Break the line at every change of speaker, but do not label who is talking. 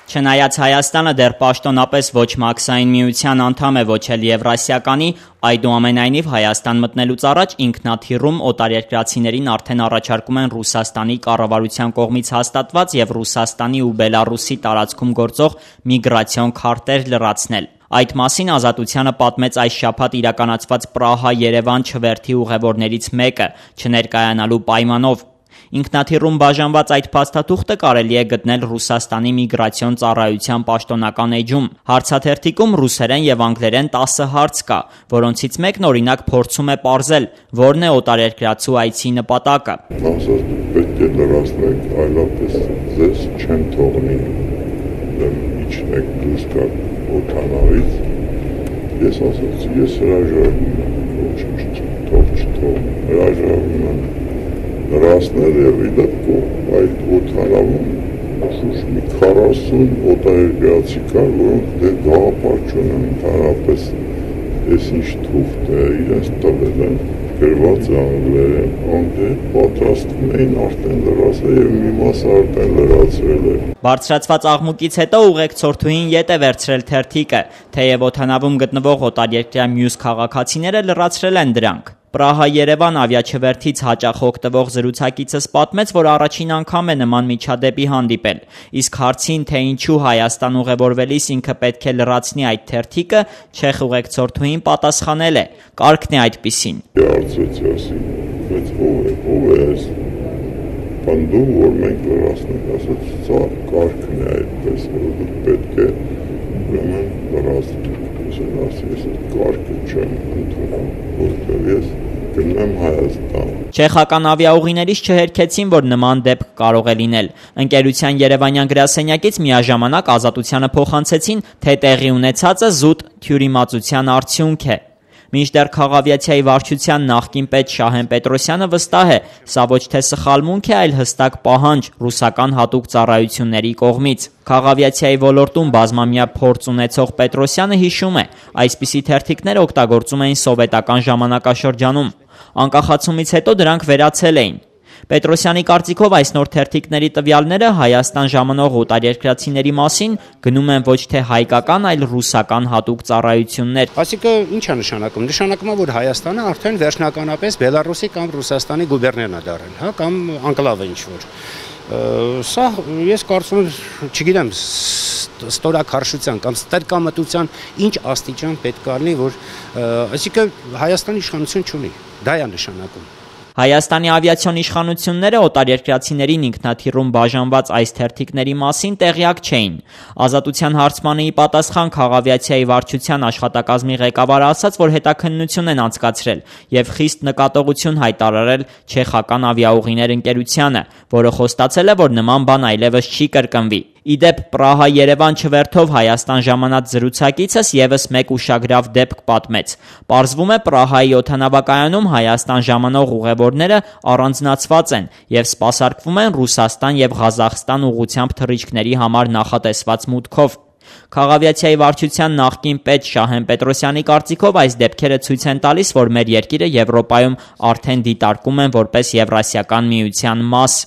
Չնայած Հայաստանը դեռ պաշտոնապես ոչ մաքսային միության անդամ է, ոչ էլ Եվրասիականի, այդուամենայնիվ Հայաստան մտնելուց առաջ ինքնաթիռում օտարերկրացիներին արդեն առաջարկում են Ռուսաստանի կառավարության կողմից հաստատված եւ Ռուսաստանի ու Բելառուսի տարածքում գործող միգրացիոն քարտեր լրացնել։ Այդ մասին Ազատությանը պատմեց այս շաբաթ իրականացված Պրահա-Երևան չվերթի ուղևորներից մեկը, չներկայանալու պայմանով։ Ինքնաթիռում բաժանված այդ փաստաթուղթը կարելի է գտնել Ռուսաստանի միգրացիոն ծառայության պաշտոնական էջում։ Հարցաթերթիկում ռուսերեն եւ անգլերեն 10 հարց կա, որոնցից մեկն օրինակ փորձում է պարզել, որն է օտարերկրացու այցի նպատակը։
Ասած պետք է լրացնեք, այլապես ձեզ չեն թողնի։ Իջնեք դուրս գաք օդանավից։ Ես ասացի, ես հրաժարվում եմ, ոչինչ չթողնի, հրաժարվում եմ լրացնել եւ իդեպ այդ օդանավում շուրջ մի 40 օտարերկրացի կար, որոնք դե գաղափար չունեն ընդհանրապես այս ինչ թուղթ է, իրենց տվել են գրված է անգլերեն, անգլերեն պատրաստվում էին արդեն լրացել եւ մի մասը արդեն լրացրել է։
Բարձրացված աղմուկից հետո ուղեկցորդուհին ետ է վերցրել թերթիկը, թեև օդանավում գտնվող օտարերկրյա մյուս քաղաքացիները լրացրել են դրանք։ Պրահա-Երևան ավիաչվերթից հաճախ օգտվող զրուցակիցս պատմեց, որ առաջին անգամ է նման միջադեպի հանդիպել, իսկ հարցին, թե ինչու Հայաստան ուղևորվելիս ինքը պետք է լրացնի այդ թերթիկը, չեխ ուղեկցորդուհին պատասխանել է. կարգն է այդպիսին։
Հարցրեցի, ասի, բայց ով է այս պնդում, որ մենք լրացնենք, ասաց, սա կարգն է այդպես, որ պետք է ուրեմն լրացնենք, ես կարգը չեմ ընդունում, որտեղ ես գնամ Հայաստան։
Չեխական ավիաուղիներից չհերքեցին, որ նման դեպք կարող է լինել։ Ընկերության երևանյան գրասենյակից միաժամանակ Ազատությանը փոխանցեցին, թե տեղի ունեցածը զուտ թյուրիմացության արդյունք է։ Մինչդեռ Քաղավիացիայի վարչության նախկին պետ Շահեն Պետրոսյանը վստահ է, սա ոչ թե սխալմունք է, այլ հստակ պահանջ ռուսական հատուկ ծառայությունների կողմից։ Քաղավիացիայի ոլորտում բազմամյա փորձ ունեցող Պետրոսյանը հիշում է, այսպիսի թերթիկներ օգտագործում էին սովետական ժամանակաշրջանում։ Անկախացումից հետո դրանք վերացել էին։ Պետրոսյանի կարծիքով այս նոր թերթիկների տվյալները Հայաստան ժամանող օտարերկրացիների մասին գնում են ոչ թե հայկական, այլ ռուսական հատուկ ծառայություններ։
Այսինքն ի՞նչ է նշանակում։ Նշանակում է, որ Հայաստանը արդեն վերջնականապես Բելառուսի կամ Ռուսաստանի գուբերնիան է դարձել, հա, կամ անկլավ է ինչ-որ։ Սա ես կարծում եմ, չգիտեմ, ստորաքարշության կամ ստերկամտության ինչ աստիճան պետք է լինի, որ այսինքն Հայաստանի իշխանություն չունի։ Դա է նշանակում։
Հայաստանի ավիացիոն իշխանությունները օտարերկրացիներին ինքնաթիռում բաժանված այս թերթիկների մասին տեղյակ չէին։ Ազատության հարցմանը ի պատասխան Քաղավիացիայի վարչության աշխատակազմի ղեկավարը ասաց, որ հետաքննություն են անցկացրել եւ խիստ նկատողություն հայտարարել չեխական ավիաուղիներ ընկերությանը, որը խոստացել է, որ նման բան այլևս չի կրկնվի։ Իդեպ Պրահա-Երևան չվերթով Հայաստան ժամանած զրուցակիցս եւս մեկ ուշագրավ դեպք պատմեց։ Պարզվում է Պրահայի օդանավակայանում Հայաստան ժամանող ուղևորները առանձնացված են եւ սպասարկվում են Ռուսաստան եւ Ղազախստան ուղղությամբ թռիչքների համար նախատեսված մուտքով։ Քաղավիացիայի վարչության նախկին պետ Շահեն Պետրոսյանի կարծիքով այս դեպքերը ցույց են տալիս, որ մեր երկիրը Եվրոպայում արդեն դիտարկում են որպես Եվրասիական միության մաս։